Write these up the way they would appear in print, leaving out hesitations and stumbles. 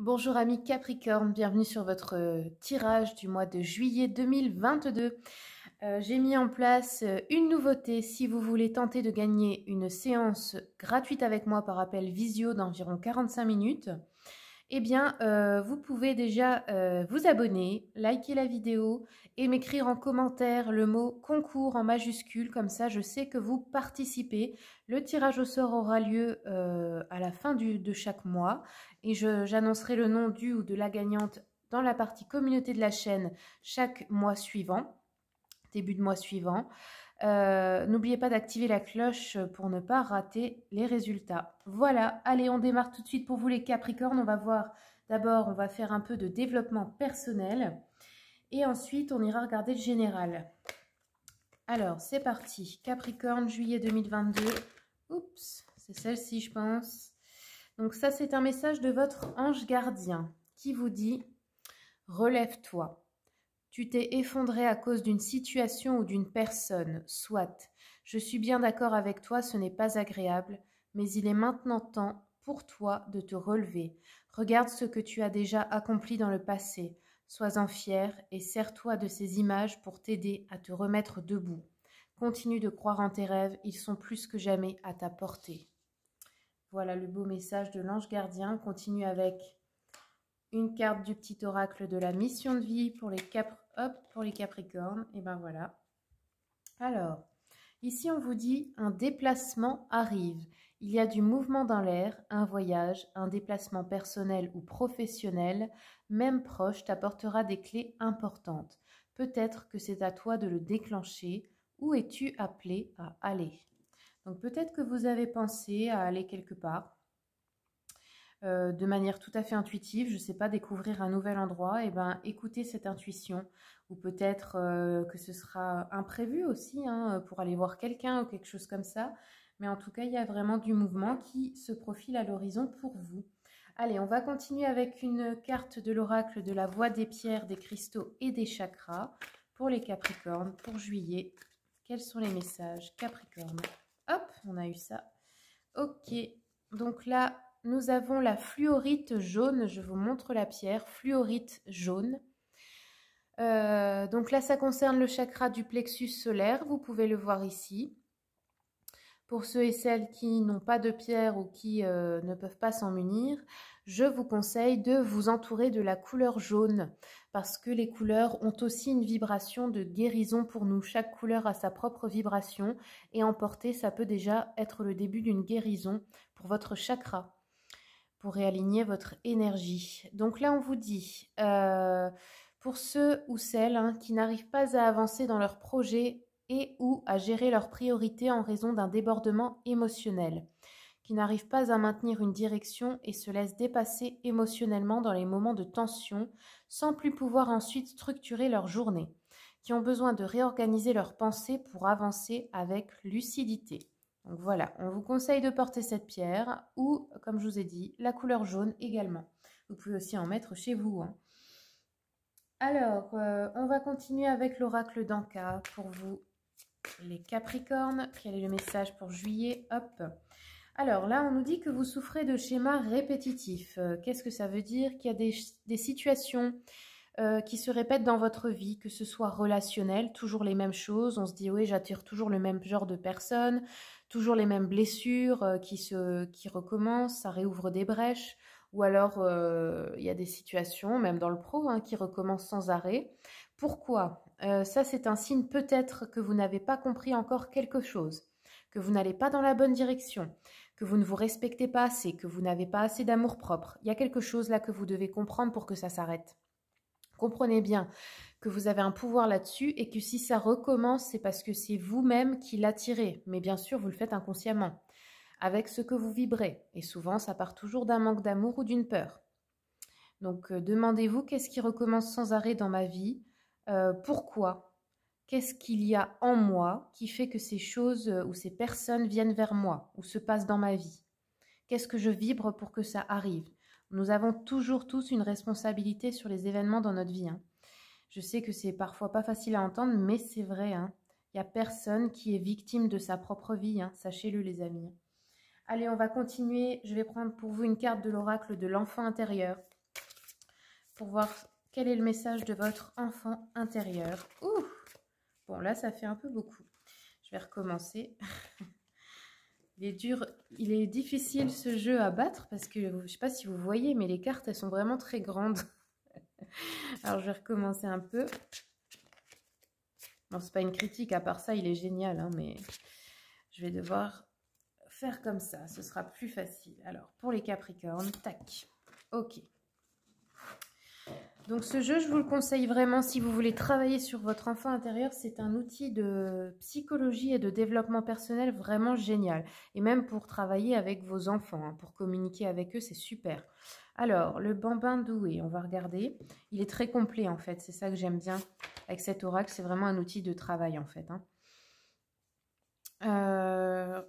Bonjour amis Capricorne, bienvenue sur votre tirage du mois de juillet 2022. J'ai mis en place une nouveauté. Si vous voulez tenter de gagner une séance gratuite avec moi par appel visio d'environ 45 minutes, eh bien, vous pouvez déjà vous abonner, liker la vidéo et m'écrire en commentaire le mot concours en majuscule. Comme ça, je sais que vous participez. Le tirage au sort aura lieu à la fin de chaque mois et j'annoncerai le nom du ou de la gagnante dans la partie communauté de la chaîne chaque mois suivant, début de mois suivant. N'oubliez pas d'activer la cloche pour ne pas rater les résultats. Voilà, allez, on démarre tout de suite pour vous les Capricornes. On va voir, d'abord, on va faire un peu de développement personnel et ensuite, on ira regarder le général. Alors, c'est parti. Capricorne, juillet 2022. Oups, c'est celle-ci, je pense. Donc ça, c'est un message de votre ange gardien qui vous dit « Relève-toi ». Tu t'es effondré à cause d'une situation ou d'une personne, soit. Je suis bien d'accord avec toi, ce n'est pas agréable, mais il est maintenant temps pour toi de te relever. Regarde ce que tu as déjà accompli dans le passé. Sois-en fier et sers-toi de ces images pour t'aider à te remettre debout. Continue de croire en tes rêves, ils sont plus que jamais à ta portée. Voilà le beau message de l'ange gardien. Continue avec une carte du petit oracle de la mission de vie pour les Capricornes. Et ben voilà. Alors, ici on vous dit un déplacement arrive. Il y a du mouvement dans l'air, un voyage, un déplacement personnel ou professionnel, même proche, t'apportera des clés importantes. Peut-être que c'est à toi de le déclencher. Où es-tu appelé à aller? Donc peut-être que vous avez pensé à aller quelque part. De manière tout à fait intuitive, je ne sais pas, découvrir un nouvel endroit, et ben écoutez cette intuition, ou peut-être que ce sera imprévu aussi, hein, pour aller voir quelqu'un ou quelque chose comme ça, mais en tout cas, il y a vraiment du mouvement qui se profile à l'horizon pour vous. Allez, on va continuer avec une carte de l'oracle de la voie des pierres, des cristaux et des chakras pour les Capricornes, pour juillet. Quels sont les messages Capricorne? Hop, on a eu ça. Ok, donc là, nous avons la fluorite jaune. Je vous montre la pierre, fluorite jaune. Donc là, ça concerne le chakra du plexus solaire. Vous pouvez le voir ici. Pour ceux et celles qui n'ont pas de pierre ou qui ne peuvent pas s'en munir, je vous conseille de vous entourer de la couleur jaune parce que les couleurs ont aussi une vibration de guérison pour nous. Chaque couleur a sa propre vibration et emporter, ça peut déjà être le début d'une guérison pour votre chakra, pour réaligner votre énergie. Donc là, on vous dit, pour ceux ou celles qui n'arrivent pas à avancer dans leur projet et ou à gérer leurs priorités en raison d'un débordement émotionnel, qui n'arrivent pas à maintenir une direction et se laissent dépasser émotionnellement dans les moments de tension, sans plus pouvoir ensuite structurer leur journée, qui ont besoin de réorganiser leurs pensées pour avancer avec lucidité. Donc voilà, on vous conseille de porter cette pierre ou, comme je vous ai dit, la couleur jaune également. Vous pouvez aussi en mettre chez vous. Alors, on va continuer avec l'oracle d'Anka pour vous, les Capricornes. Quel est le message pour juillet? Hop. Alors là, on nous dit que vous souffrez de schémas répétitifs. Qu'est-ce que ça veut dire? Qu'il y a des situations qui se répètent dans votre vie, que ce soit relationnel, toujours les mêmes choses. On se dit, oui, j'attire toujours le même genre de personnes, toujours les mêmes blessures qui recommencent, ça réouvre des brèches. Ou alors, il y a des situations, même dans le pro, qui recommencent sans arrêt. Pourquoi? Ça, c'est un signe peut-être que vous n'avez pas compris encore quelque chose, que vous n'allez pas dans la bonne direction, que vous ne vous respectez pas assez, que vous n'avez pas assez d'amour-propre. Il y a quelque chose là que vous devez comprendre pour que ça s'arrête. Comprenez bien que vous avez un pouvoir là-dessus et que si ça recommence, c'est parce que c'est vous-même qui l'attirez. Mais bien sûr, vous le faites inconsciemment, avec ce que vous vibrez. Et souvent, ça part toujours d'un manque d'amour ou d'une peur. Donc, demandez-vous qu'est-ce qui recommence sans arrêt dans ma vie? Pourquoi? Qu'est-ce qu'il y a en moi qui fait que ces choses ou ces personnes viennent vers moi ou se passent dans ma vie? Qu'est-ce que je vibre pour que ça arrive? Nous avons toujours tous une responsabilité sur les événements dans notre vie. Je sais que c'est parfois pas facile à entendre, mais c'est vrai. Il n'y a personne qui est victime de sa propre vie. Sachez-le, les amis. Allez, on va continuer. Je vais prendre pour vous une carte de l'oracle de l'enfant intérieur. pour voir quel est le message de votre enfant intérieur. Ouh! Bon, là, ça fait un peu beaucoup. Je vais recommencer. Il est dur, il est difficile ce jeu à battre parce que, je ne sais pas si vous voyez, mais les cartes, elles sont vraiment très grandes. Alors, je vais recommencer un peu. Bon, c'est pas une critique, à part ça, il est génial, hein, mais je vais devoir faire comme ça, ce sera plus facile. Alors, pour les Capricornes, tac, ok. Donc, ce jeu, je vous le conseille vraiment si vous voulez travailler sur votre enfant intérieur. C'est un outil de psychologie et de développement personnel vraiment génial. Et même pour travailler avec vos enfants, hein, pour communiquer avec eux, c'est super. Alors, le bambin doué, on va regarder. Il est très complet, en fait. C'est ça que j'aime bien avec cet oracle. C'est vraiment un outil de travail, en fait. Hein.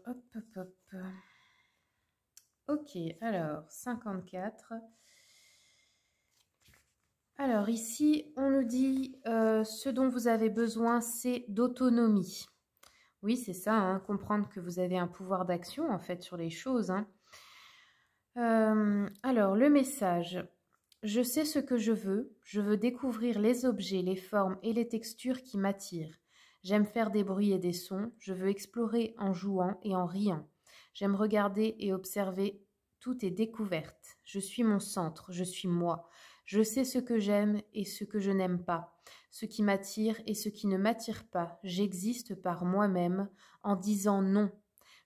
Hop, hop, hop. Ok, alors, 54. Alors ici, on nous dit ce dont vous avez besoin, c'est d'autonomie. Oui, c'est ça, hein, comprendre que vous avez un pouvoir d'action en fait sur les choses. Hein. Alors, le message. Je sais ce que je veux découvrir les objets, les formes et les textures qui m'attirent. J'aime faire des bruits et des sons, je veux explorer en jouant et en riant. J'aime regarder et observer, tout est découverte. Je suis mon centre, je suis moi. Je sais ce que j'aime et ce que je n'aime pas, ce qui m'attire et ce qui ne m'attire pas. J'existe par moi-même en disant non.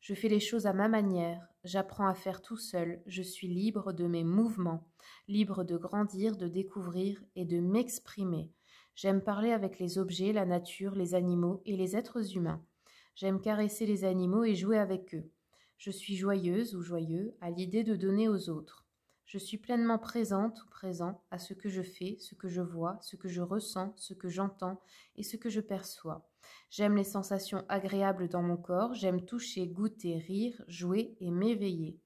Je fais les choses à ma manière, j'apprends à faire tout seul, je suis libre de mes mouvements, libre de grandir, de découvrir et de m'exprimer. J'aime parler avec les objets, la nature, les animaux et les êtres humains. J'aime caresser les animaux et jouer avec eux. Je suis joyeuse ou joyeux à l'idée de donner aux autres. Je suis pleinement présente ou présent à ce que je fais, ce que je vois, ce que je ressens, ce que j'entends et ce que je perçois. J'aime les sensations agréables dans mon corps, j'aime toucher, goûter, rire, jouer et m'éveiller.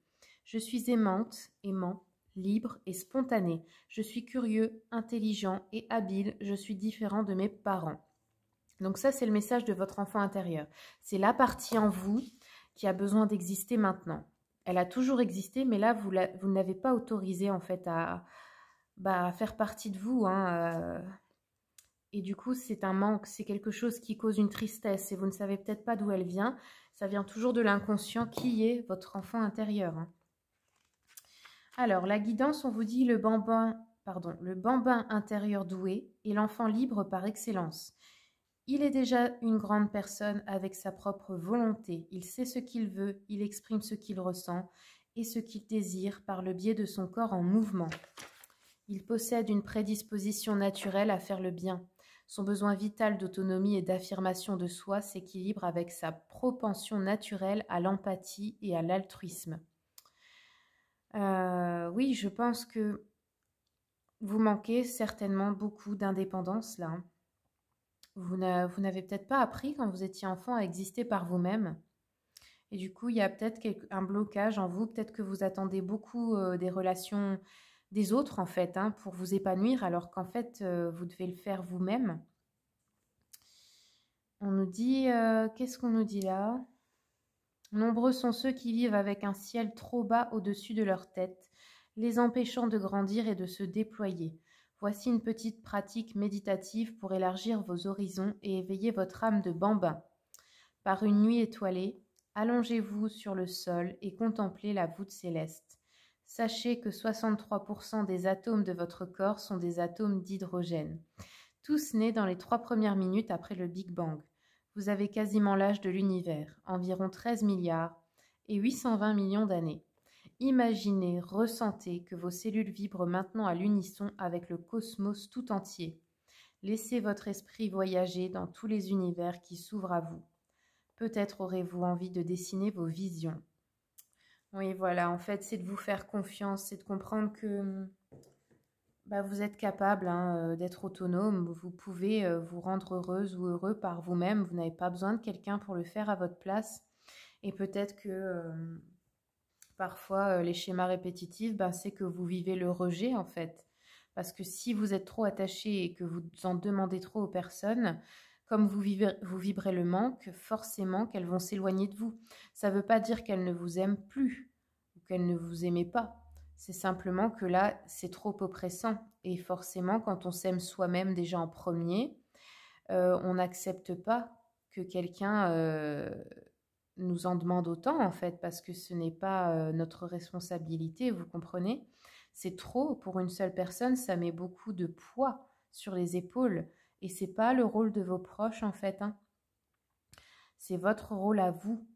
Je suis aimante, aimant, libre et spontané. Je suis curieux, intelligent et habile, je suis différent de mes parents. Donc ça, c'est le message de votre enfant intérieur. C'est la partie en vous qui a besoin d'exister maintenant. Elle a toujours existé, mais là, vous ne l'avez pas autorisé en fait à faire partie de vous. Hein, et du coup, c'est un manque, c'est quelque chose qui cause une tristesse et vous ne savez peut-être pas d'où elle vient. Ça vient toujours de l'inconscient qui est votre enfant intérieur. Hein. Alors, la guidance, on vous dit le bambin intérieur doué est l'enfant libre par excellence. Il est déjà une grande personne avec sa propre volonté. Il sait ce qu'il veut, il exprime ce qu'il ressent et ce qu'il désire par le biais de son corps en mouvement. Il possède une prédisposition naturelle à faire le bien. Son besoin vital d'autonomie et d'affirmation de soi s'équilibre avec sa propension naturelle à l'empathie et à l'altruisme. Oui, je pense que vous manquez certainement beaucoup d'indépendance là. Vous n'avez peut-être pas appris quand vous étiez enfant à exister par vous-même. Et du coup, il y a peut-être un blocage en vous. Peut-être que vous attendez beaucoup des relations des autres, en fait, hein, pour vous épanouir, alors qu'en fait, vous devez le faire vous-même. On nous dit... qu'est-ce qu'on nous dit là ? Nombreux sont ceux qui vivent avec un ciel trop bas au-dessus de leur tête, les empêchant de grandir et de se déployer. Voici une petite pratique méditative pour élargir vos horizons et éveiller votre âme de bambin. Par une nuit étoilée, allongez-vous sur le sol et contemplez la voûte céleste. Sachez que 63% des atomes de votre corps sont des atomes d'hydrogène, tous nés dans les 3 premières minutes après le Big Bang. Vous avez quasiment l'âge de l'univers, environ 13 milliards et 820 millions d'années. Imaginez, ressentez que vos cellules vibrent maintenant à l'unisson avec le cosmos tout entier. Laissez votre esprit voyager dans tous les univers qui s'ouvrent à vous. Peut-être aurez-vous envie de dessiner vos visions. Oui, voilà, en fait, c'est de vous faire confiance, c'est de comprendre que vous êtes capable d'être autonome, vous pouvez vous rendre heureuse ou heureux par vous-même, vous n'avez pas besoin de quelqu'un pour le faire à votre place. Et peut-être que parfois les schémas répétitifs, c'est que vous vivez le rejet en fait. Parce que si vous êtes trop attaché et que vous en demandez trop aux personnes, comme vous vibrez le manque, forcément qu'elles vont s'éloigner de vous. Ça ne veut pas dire qu'elles ne vous aiment plus ou qu'elles ne vous aimaient pas. C'est simplement que là, c'est trop oppressant. Et forcément, quand on s'aime soi-même déjà en premier, on n'accepte pas que quelqu'un nous en demande autant, en fait, parce que ce n'est pas notre responsabilité, vous comprenez? C'est trop pour une seule personne, ça met beaucoup de poids sur les épaules. Et c'est pas le rôle de vos proches, en fait, hein. C'est votre rôle à vous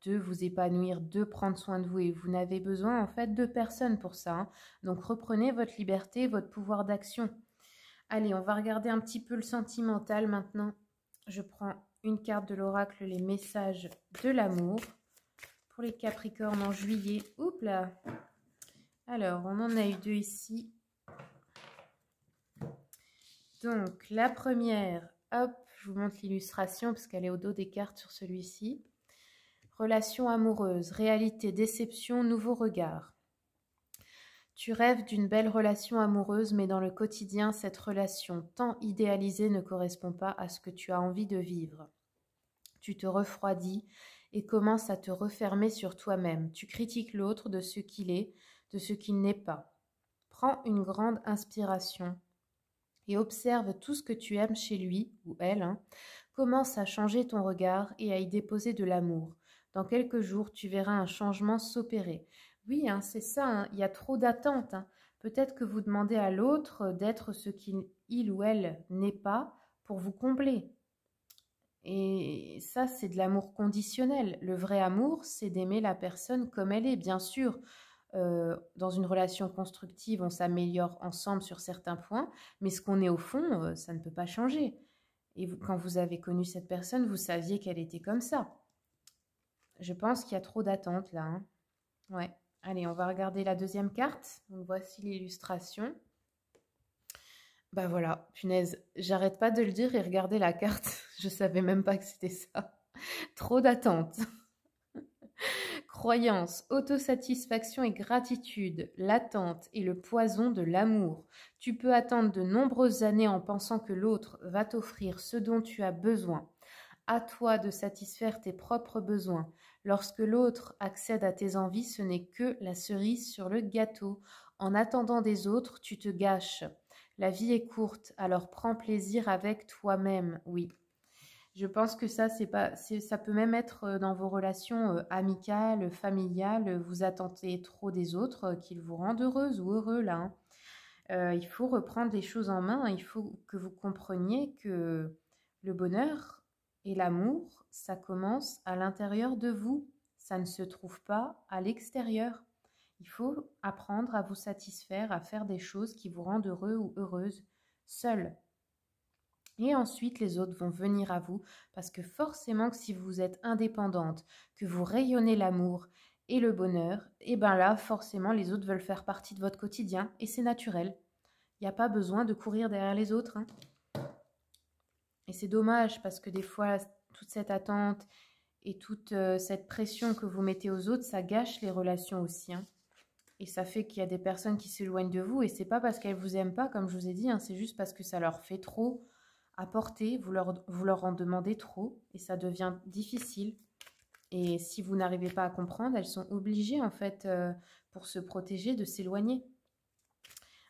de vous épanouir, de prendre soin de vous. Et vous n'avez besoin, en fait, de personne pour ça, hein. Donc, reprenez votre liberté, votre pouvoir d'action. Allez, on va regarder un petit peu le sentimental maintenant. Je prends une carte de l'oracle, les messages de l'amour pour les Capricornes en juillet. Oups là. Alors, on en a eu deux ici. Donc, la première, hop, je vous montre l'illustration parce qu'elle est au dos des cartes sur celui-ci. Relation amoureuse, réalité, déception, nouveau regard. Tu rêves d'une belle relation amoureuse, mais dans le quotidien, cette relation tant idéalisée ne correspond pas à ce que tu as envie de vivre. Tu te refroidis et commences à te refermer sur toi-même. Tu critiques l'autre de ce qu'il est, de ce qu'il n'est pas. Prends une grande inspiration et observe tout ce que tu aimes chez lui ou elle, hein. Commence à changer ton regard et à y déposer de l'amour. Dans quelques jours, tu verras un changement s'opérer. Oui, hein, c'est ça, hein, il y a trop d'attentes, hein. Peut-être que vous demandez à l'autre d'être ce qu'il ou elle n'est pas pour vous combler. Et ça, c'est de l'amour conditionnel. Le vrai amour, c'est d'aimer la personne comme elle est. Bien sûr, dans une relation constructive, on s'améliore ensemble sur certains points, mais ce qu'on est au fond, ça ne peut pas changer. Et quand vous avez connu cette personne, vous saviez qu'elle était comme ça. Je pense qu'il y a trop d'attentes là, hein. Ouais. Allez, on va regarder la deuxième carte. Donc voici l'illustration. Bah voilà, punaise, j'arrête pas de le dire et regardez la carte. Je savais même pas que c'était ça. Trop d'attentes. Croyance, autosatisfaction et gratitude, l'attente est le poison de l'amour. Tu peux attendre de nombreuses années en pensant que l'autre va t'offrir ce dont tu as besoin. À toi de satisfaire tes propres besoins. Lorsque l'autre accède à tes envies, ce n'est que la cerise sur le gâteau. En attendant des autres, tu te gâches. La vie est courte, alors prends plaisir avec toi-même, oui. Je pense que ça, ça peut même être dans vos relations amicales, familiales. Vous attendez trop des autres qu'ils vous rendent heureuse ou heureux là, hein. Il faut reprendre les choses en main. Il faut que vous compreniez que le bonheur et l'amour, ça commence à l'intérieur de vous. Ça ne se trouve pas à l'extérieur. Il faut apprendre à vous satisfaire, à faire des choses qui vous rendent heureux ou heureuse, seul. Et ensuite, les autres vont venir à vous parce que forcément que si vous êtes indépendante, que vous rayonnez l'amour et le bonheur, et bien là, forcément, les autres veulent faire partie de votre quotidien et c'est naturel. Il n'y a pas besoin de courir derrière les autres, hein. Et c'est dommage parce que des fois, toute cette attente et toute cette pression que vous mettez aux autres, ça gâche les relations aussi, hein. Et ça fait qu'il y a des personnes qui s'éloignent de vous et c'est pas parce qu'elles vous aiment pas, comme je vous ai dit, hein, c'est juste parce que ça leur fait trop à porter, vous leur en demandez trop et ça devient difficile. Et si vous n'arrivez pas à comprendre, elles sont obligées en fait, pour se protéger, de s'éloigner.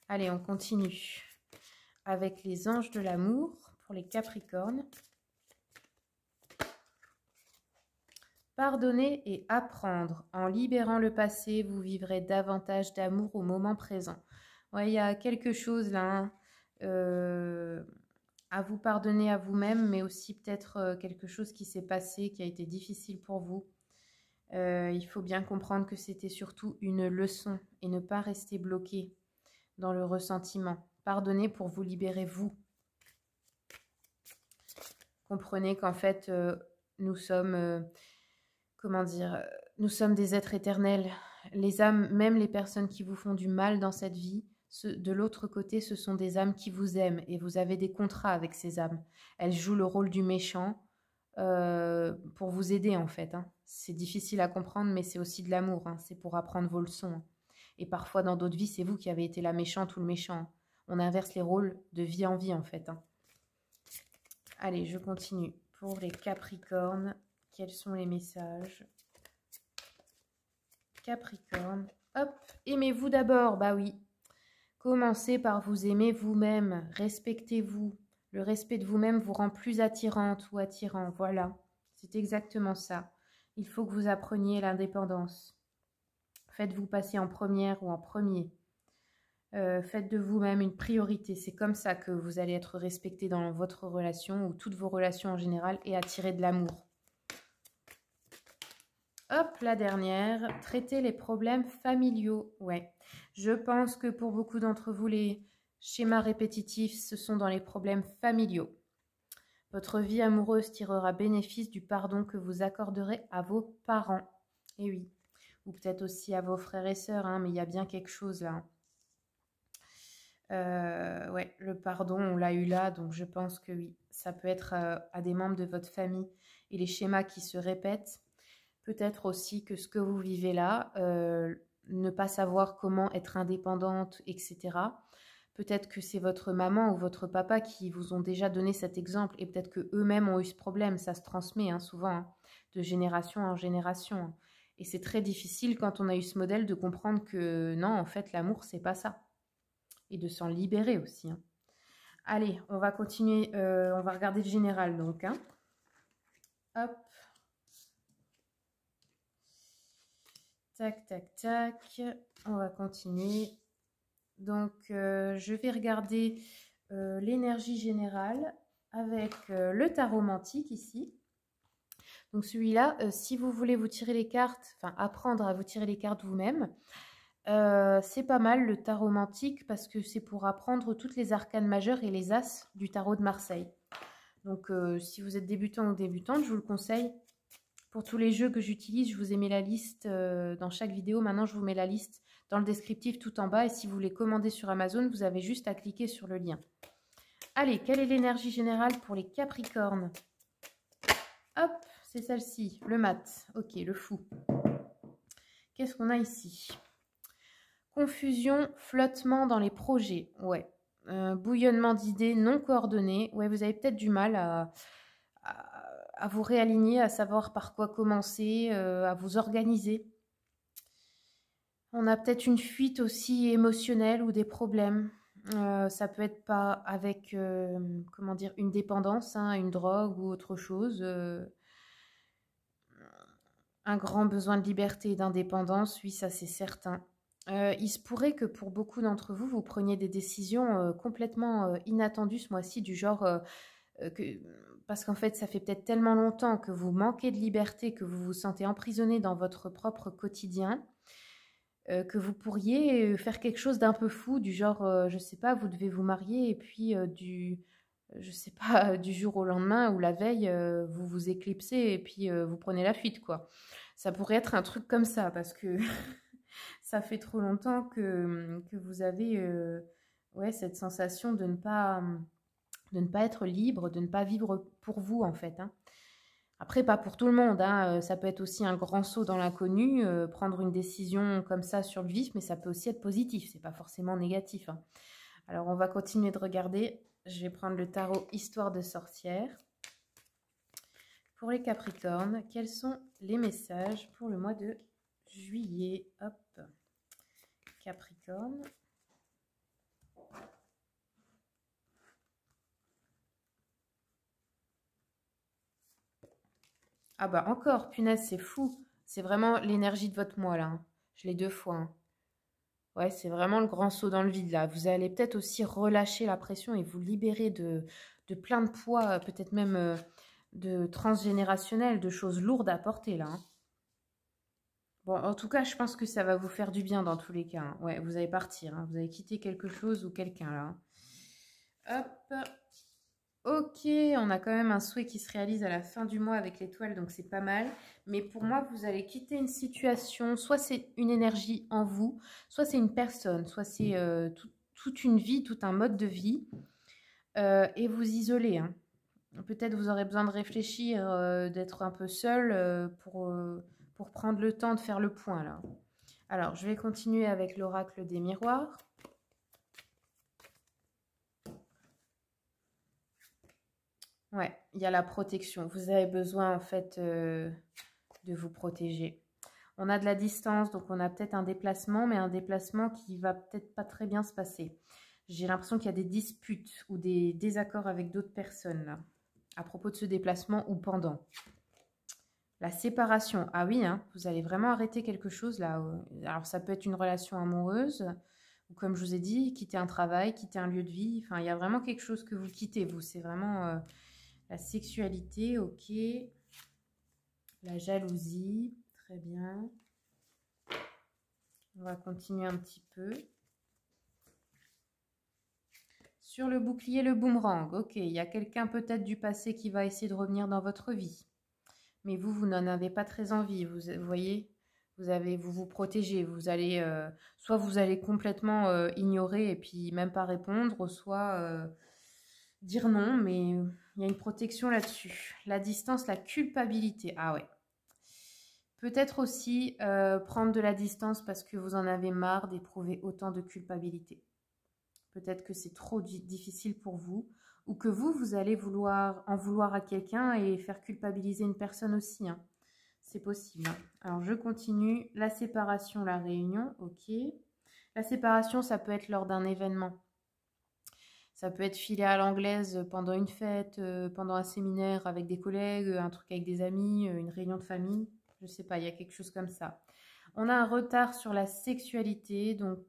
Allez, on continue avec les anges de l'amour pour les Capricornes. Pardonner et apprendre. En libérant le passé, vous vivrez davantage d'amour au moment présent. Ouais, il y a quelque chose là, hein, à vous pardonner à vous-même, mais aussi peut-être quelque chose qui s'est passé, qui a été difficile pour vous. Il faut bien comprendre que c'était surtout une leçon et ne pas rester bloqué dans le ressentiment. Pardonnez pour vous libérer vous. Comprenez qu'en fait, nous sommes... comment dire, nous sommes des êtres éternels. Les âmes, même les personnes qui vous font du mal dans cette vie, de l'autre côté, ce sont des âmes qui vous aiment et vous avez des contrats avec ces âmes. Elles jouent le rôle du méchant pour vous aider en fait, hein. C'est difficile à comprendre, mais c'est aussi de l'amour, hein. C'est pour apprendre vos leçons, hein. Et parfois, dans d'autres vies, c'est vous qui avez été la méchante ou le méchant, hein. On inverse les rôles de vie en vie en fait, hein. Allez, je continue. Pour les Capricornes, quels sont les messages? Capricorne Hop, aimez-vous d'abord, bah oui. Commencez par vous aimer vous-même, respectez-vous. Le respect de vous-même vous rend plus attirante ou attirant, voilà. C'est exactement ça. Il faut que vous appreniez l'indépendance. Faites-vous passer en première ou en premier. Faites de vous-même une priorité. C'est comme ça que vous allez être respecté dans votre relation ou toutes vos relations en général et attirer de l'amour. Hop, la dernière, traiter les problèmes familiaux. Ouais, je pense que pour beaucoup d'entre vous, les schémas répétitifs, ce sont dans les problèmes familiaux. Votre vie amoureuse tirera bénéfice du pardon que vous accorderez à vos parents. Et oui, ou peut-être aussi à vos frères et sœurs, hein, mais il y a bien quelque chose là. Ouais, le pardon, on l'a eu là, donc je pense que oui, ça peut être à des membres de votre famille et les schémas qui se répètent. Peut-être aussi que ce que vous vivez là, ne pas savoir comment être indépendante, etc. Peut-être que c'est votre maman ou votre papa qui vous ont déjà donné cet exemple et peut-être qu'eux-mêmes ont eu ce problème. Ça se transmet hein, souvent, hein, de génération en génération. Hein. Et c'est très difficile quand on a eu ce modèle de comprendre que non, en fait, l'amour, c'est pas ça. Et de s'en libérer aussi. Hein. Allez, on va continuer, on va regarder le général donc. Hein. Hop. Tac, tac, tac. On va continuer. Donc, je vais regarder l'énergie générale avec le tarot mantique ici. Donc, celui-là, si vous voulez vous tirer les cartes, enfin, apprendre à vous tirer les cartes vous-même, c'est pas mal le tarot mantique parce que c'est pour apprendre toutes les arcanes majeures et les as du tarot de Marseille. Donc, si vous êtes débutant ou débutante, je vous le conseille. Pour tous les jeux que j'utilise, je vous ai mis la liste dans chaque vidéo. Maintenant, je vous mets la liste dans le descriptif tout en bas. Et si vous voulez commander sur Amazon, vous avez juste à cliquer sur le lien. Allez, quelle est l'énergie générale pour les Capricornes? Hop, c'est celle-ci, le mat. Ok, le fou. Qu'est-ce qu'on a ici? Confusion, flottement dans les projets. Ouais. Bouillonnement d'idées non coordonnées. Ouais, vous avez peut-être du mal à vous réaligner, à savoir par quoi commencer, à vous organiser. On a peut-être une fuite aussi émotionnelle ou des problèmes. Ça peut être pas avec, comment dire, une dépendance, hein, une drogue ou autre chose. Un grand besoin de liberté et d'indépendance, oui, ça c'est certain. Il se pourrait que pour beaucoup d'entre vous, vous preniez des décisions complètement inattendues ce mois-ci, du genre parce qu'en fait, ça fait peut-être tellement longtemps que vous manquez de liberté, que vous vous sentez emprisonné dans votre propre quotidien, que vous pourriez faire quelque chose d'un peu fou, du genre, je sais pas, vous devez vous marier et puis je sais pas, du jour au lendemain ou la veille, vous vous éclipsez et puis vous prenez la fuite, quoi. Ça pourrait être un truc comme ça, parce que ça fait trop longtemps que vous avez ouais, cette sensation de ne pas être libre, de ne pas vivre pour vous, en fait. Hein. Après, pas pour tout le monde. Hein. Ça peut être aussi un grand saut dans l'inconnu, prendre une décision comme ça sur le vif, mais ça peut aussi être positif. C'est pas forcément négatif. Hein. Alors, on va continuer de regarder. Je vais prendre le tarot Histoire de sorcière. Pour les Capricornes, quels sont les messages pour le mois de juillet? Hop, Capricorne. Ah bah encore, punaise, c'est fou. C'est vraiment l'énergie de votre mois là. Hein. Je l'ai 2 fois. Hein. Ouais, c'est vraiment le grand saut dans le vide là. Vous allez peut-être aussi relâcher la pression et vous libérer de plein de poids, peut-être même de transgénérationnel, de choses lourdes à porter là. Hein. Bon, en tout cas, je pense que ça va vous faire du bien dans tous les cas. Hein. Ouais, vous allez partir. Hein. Vous allez quitter quelque chose ou quelqu'un là. Hein. Hop. Ok, on a quand même un souhait qui se réalise à la fin du mois avec l'étoile, donc c'est pas mal. Mais pour moi, vous allez quitter une situation, soit c'est une énergie en vous, soit c'est une personne, soit c'est toute une vie, tout un mode de vie, et vous isoler. Hein. Peut-être vous aurez besoin de réfléchir, d'être un peu seul pour prendre le temps de faire le point là. Alors, je vais continuer avec l'oracle des miroirs. Ouais, il y a la protection. Vous avez besoin en fait de vous protéger. On a de la distance, donc on a peut-être un déplacement, mais un déplacement qui va peut-être pas très bien se passer. J'ai l'impression qu'il y a des disputes ou des désaccords avec d'autres personnes là, à propos de ce déplacement ou pendant. La séparation, ah oui, hein, vous allez vraiment arrêter quelque chose là. Alors ça peut être une relation amoureuse, ou comme je vous ai dit, quitter un travail, quitter un lieu de vie. Enfin, il y a vraiment quelque chose que vous quittez, vous. C'est vraiment la sexualité, ok. La jalousie, très bien. On va continuer un petit peu. Sur le bouclier, le boomerang, ok. Il y a quelqu'un peut-être du passé qui va essayer de revenir dans votre vie. Mais vous n'en avez pas très envie. Vous voyez, vous vous protégez. Vous allez, soit vous allez complètement ignorer et puis même pas répondre, soit dire non, mais il y a une protection là-dessus. La distance, la culpabilité. Ah ouais. Peut-être aussi prendre de la distance parce que vous en avez marre d'éprouver autant de culpabilité. Peut-être que c'est trop difficile pour vous ou que vous allez en vouloir à quelqu'un et faire culpabiliser une personne aussi. Hein. C'est possible. Hein. Alors, je continue. La séparation, la réunion, ok. La séparation, ça peut être lors d'un événement. Ça peut être filé à l'anglaise pendant une fête, pendant un séminaire avec des collègues, un truc avec des amis, une réunion de famille. Je sais pas, il y a quelque chose comme ça. On a un retard sur la sexualité, donc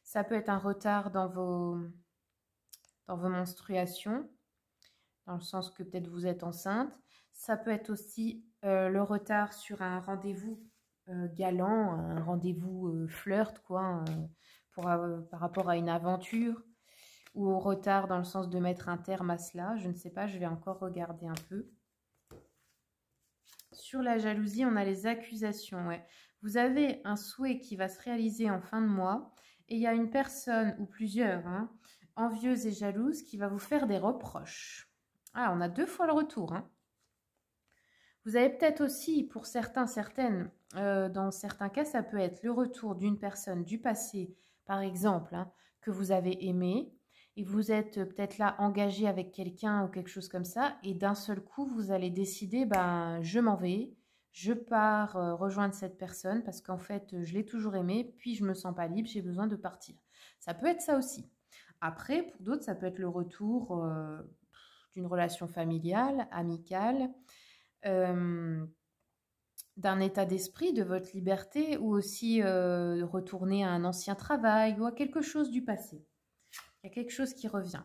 ça peut être un retard dans vos menstruations, dans le sens que peut-être vous êtes enceinte. Ça peut être aussi le retard sur un rendez-vous galant, un rendez-vous flirt, quoi, par rapport à une aventure, ou au retard dans le sens de mettre un terme à cela. Je ne sais pas, je vais encore regarder un peu. Sur la jalousie, on a les accusations. Ouais. Vous avez un souhait qui va se réaliser en fin de mois et il y a une personne ou plusieurs envieuses et jalouses qui va vous faire des reproches. Ah, on a 2 fois le retour. Hein. Vous avez peut-être aussi, pour certains, certaines, dans certains cas, ça peut être le retour d'une personne du passé, par exemple, que vous avez aimé, et vous êtes peut-être là engagé avec quelqu'un ou quelque chose comme ça, et d'un seul coup, vous allez décider, ben, je m'en vais, je pars rejoindre cette personne parce qu'en fait, je l'ai toujours aimé, puis je me sens pas libre, j'ai besoin de partir. Ça peut être ça aussi. Après, pour d'autres, ça peut être le retour d'une relation familiale, amicale, d'un état d'esprit, de votre liberté, ou aussi retourner à un ancien travail ou à quelque chose du passé. Il y a quelque chose qui revient.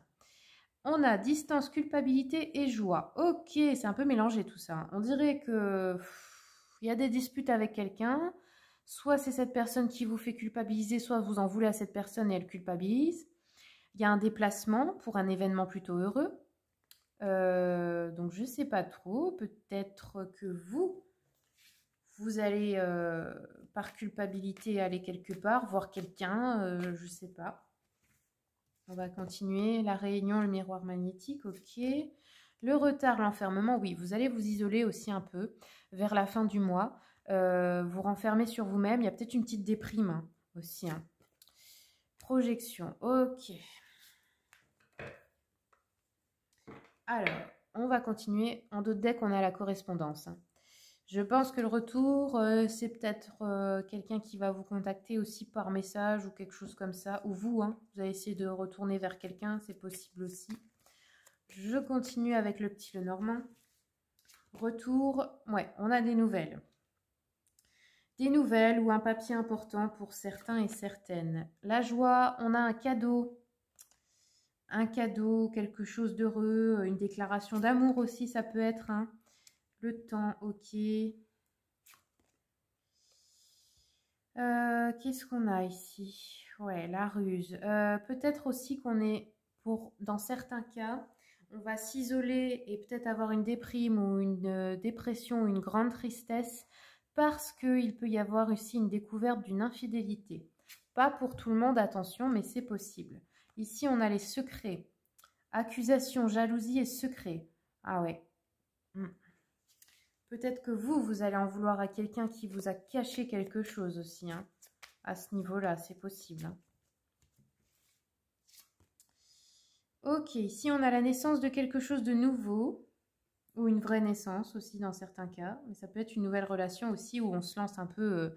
On a distance, culpabilité et joie. Ok, c'est un peu mélangé tout ça. On dirait que il y a des disputes avec quelqu'un. Soit c'est cette personne qui vous fait culpabiliser, soit vous en voulez à cette personne et elle culpabilise. Il y a un déplacement pour un événement plutôt heureux. Donc je ne sais pas trop. Peut-être que vous allez par culpabilité aller quelque part, voir quelqu'un, je ne sais pas. On va continuer. La réunion, le miroir magnétique, ok. Le retard, l'enfermement, oui, vous allez vous isoler aussi un peu vers la fin du mois. Vous renfermer sur vous-même. Il y a peut-être une petite déprime aussi. Hein. Projection, ok. Alors, on va continuer. En d'autres decks, on a la correspondance. Hein. Je pense que le retour, c'est peut-être quelqu'un qui va vous contacter aussi par message ou quelque chose comme ça. Ou vous, hein, vous allez essayer de retourner vers quelqu'un, c'est possible aussi. Je continue avec le petit Lenormand. Retour, ouais, on a des nouvelles. Des nouvelles ou un papier important pour certains et certaines. La joie, on a un cadeau. Un cadeau, quelque chose d'heureux, une déclaration d'amour aussi, ça peut être. Hein. Le temps, ok. Qu'est-ce qu'on a ici? Ouais, la ruse. Peut-être aussi qu'on est, dans certains cas, on va s'isoler et peut-être avoir une déprime ou une dépression ou une grande tristesse parce qu'il peut y avoir aussi une découverte d'une infidélité. Pas pour tout le monde, attention, mais c'est possible. Ici, on a les secrets. Accusation, jalousie et secret. Ah ouais. Peut-être que vous allez en vouloir à quelqu'un qui vous a caché quelque chose aussi. Hein. À ce niveau-là, c'est possible. Hein. Ok, ici on a la naissance de quelque chose de nouveau. ou une vraie naissance aussi dans certains cas. Mais ça peut être une nouvelle relation aussi où on se lance un peu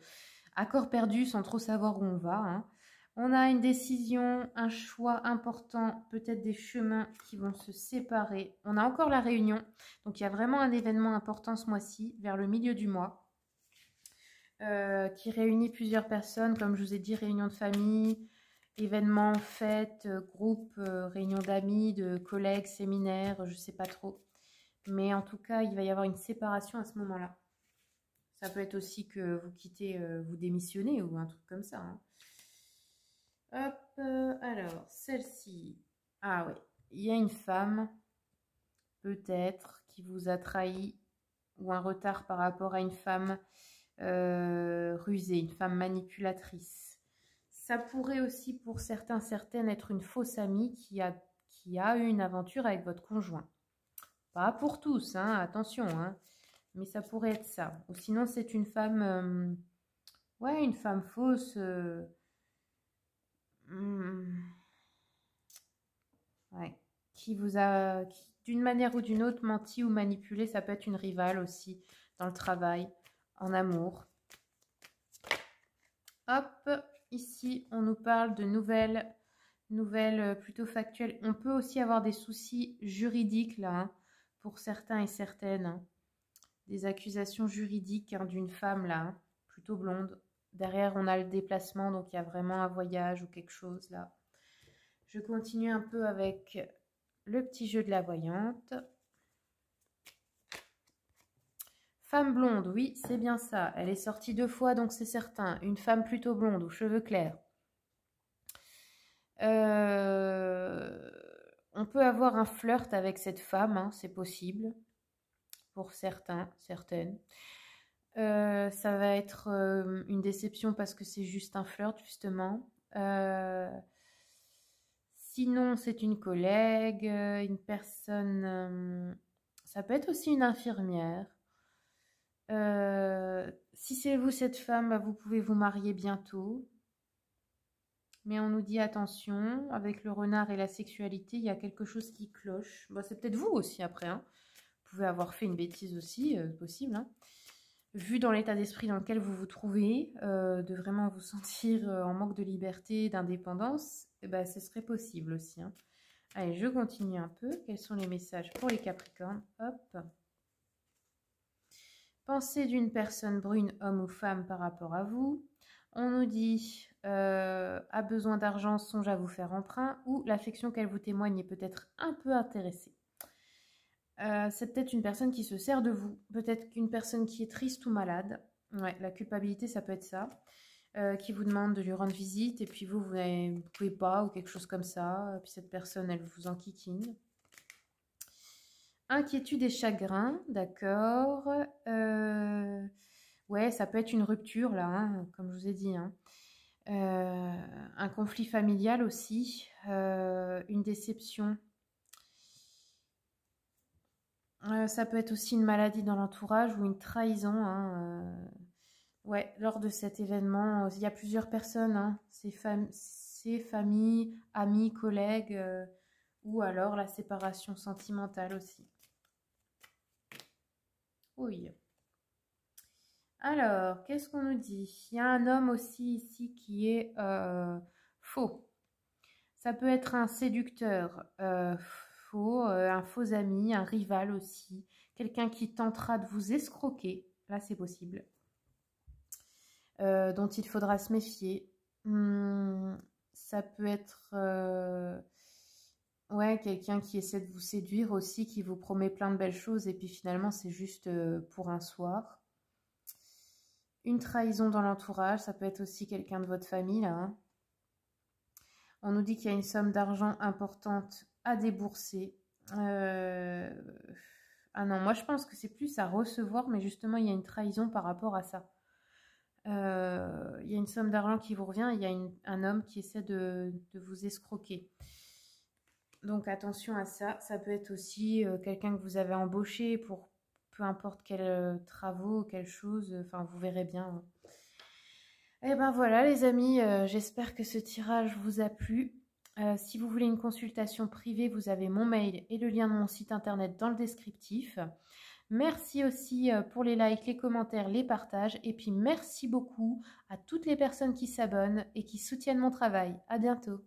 à corps perdu sans trop savoir où on va, hein. On a une décision, un choix important, peut-être des chemins qui vont se séparer. On a encore la réunion, donc il y a vraiment un événement important ce mois-ci, vers le milieu du mois, qui réunit plusieurs personnes, comme je vous ai dit, réunion de famille, événements, fêtes, groupes, réunions d'amis, de collègues, séminaires, je ne sais pas trop. Mais en tout cas, il va y avoir une séparation à ce moment-là. Ça peut être aussi que vous quittez, vous démissionnez ou un truc comme ça, hein. Hop, alors, celle-ci. Ah oui, il y a une femme, peut-être, qui vous a trahi ou un retard par rapport à une femme rusée, une femme manipulatrice. Ça pourrait aussi, pour certains, certaines, être une fausse amie qui a eu une aventure avec votre conjoint. Pas pour tous, hein, attention, hein, mais ça pourrait être ça. Ou sinon, c'est une femme, ouais, une femme fausse. Ouais, qui vous a, d'une manière ou d'une autre, menti ou manipulé. Ça peut être une rivale aussi, dans le travail, en amour. Hop, ici, on nous parle de nouvelles plutôt factuelles. On peut aussi avoir des soucis juridiques, là, hein, pour certains et certaines, hein. Des accusations juridiques, hein, d'une femme, là, hein, plutôt blonde. Derrière, on a le déplacement, donc il y a vraiment un voyage ou quelque chose, là. Je continue un peu avec le petit jeu de la voyante. Femme blonde, oui, c'est bien ça. Elle est sortie 2 fois, donc c'est certain. Une femme plutôt blonde, aux cheveux clairs. On peut avoir un flirt avec cette femme, hein, c'est possible. Pour certains, certaines. Ça va être une déception parce que c'est juste un flirt, justement. Sinon, c'est une collègue, une personne... ça peut être aussi une infirmière. Si c'est vous, cette femme, bah, vous pouvez vous marier bientôt. Mais on nous dit attention, avec le renard et la sexualité, il y a quelque chose qui cloche. Bah, c'est peut-être vous aussi après, hein. Vous pouvez avoir fait une bêtise aussi, possible, hein. Vu dans l'état d'esprit dans lequel vous vous trouvez, de vraiment vous sentir en manque de liberté, d'indépendance, eh ben, ce serait possible aussi, hein. Allez, je continue un peu. Quels sont les messages pour les Capricornes? Hop. Pensée d'une personne brune, homme ou femme par rapport à vous. On nous dit a besoin d'argent, songe à vous faire emprunt, ou l'affection qu'elle vous témoigne est peut-être un peu intéressée. C'est peut-être une personne qui se sert de vous, peut-être qu'une personne qui est triste ou malade. Ouais, la culpabilité, ça peut être ça. Qui vous demande de lui rendre visite et puis vous ne pouvez pas ou quelque chose comme ça. Puis cette personne, elle vous enquiquine. Inquiétude et chagrin, d'accord. Ouais, ça peut être une rupture là, hein, comme je vous ai dit, hein. Un conflit familial aussi, une déception. Ça peut être aussi une maladie dans l'entourage ou une trahison, hein. Ouais, lors de cet événement, il y a plusieurs personnes, hein, ses familles, amis, collègues, ou alors la séparation sentimentale aussi. Oui. Alors, qu'est-ce qu'on nous dit? Il y a un homme aussi ici qui est faux. Ça peut être un séducteur faux, un faux ami, un rival aussi. Quelqu'un qui tentera de vous escroquer. Là, c'est possible. Dont il faudra se méfier. Ça peut être ouais, quelqu'un qui essaie de vous séduire aussi, qui vous promet plein de belles choses et puis finalement c'est juste pour un soir. Une trahison dans l'entourage, ça peut être aussi quelqu'un de votre famille là, hein. On nous dit qu'il y a une somme d'argent importante à débourser. Ah non, moi je pense que c'est plus à recevoir, mais justement il y a une trahison par rapport à ça. Il y a une somme d'argent qui vous revient, il y a un homme qui essaie de vous escroquer. Donc attention à ça. Ça peut être aussi quelqu'un que vous avez embauché pour peu importe quels travaux, quelle chose. Enfin, vous verrez bien, hein. Et ben voilà les amis, j'espère que ce tirage vous a plu. Si vous voulez une consultation privée, vous avez mon mail et le lien de mon site internet dans le descriptif. Merci aussi pour les likes, les commentaires, les partages. Et puis merci beaucoup à toutes les personnes qui s'abonnent et qui soutiennent mon travail. À bientôt.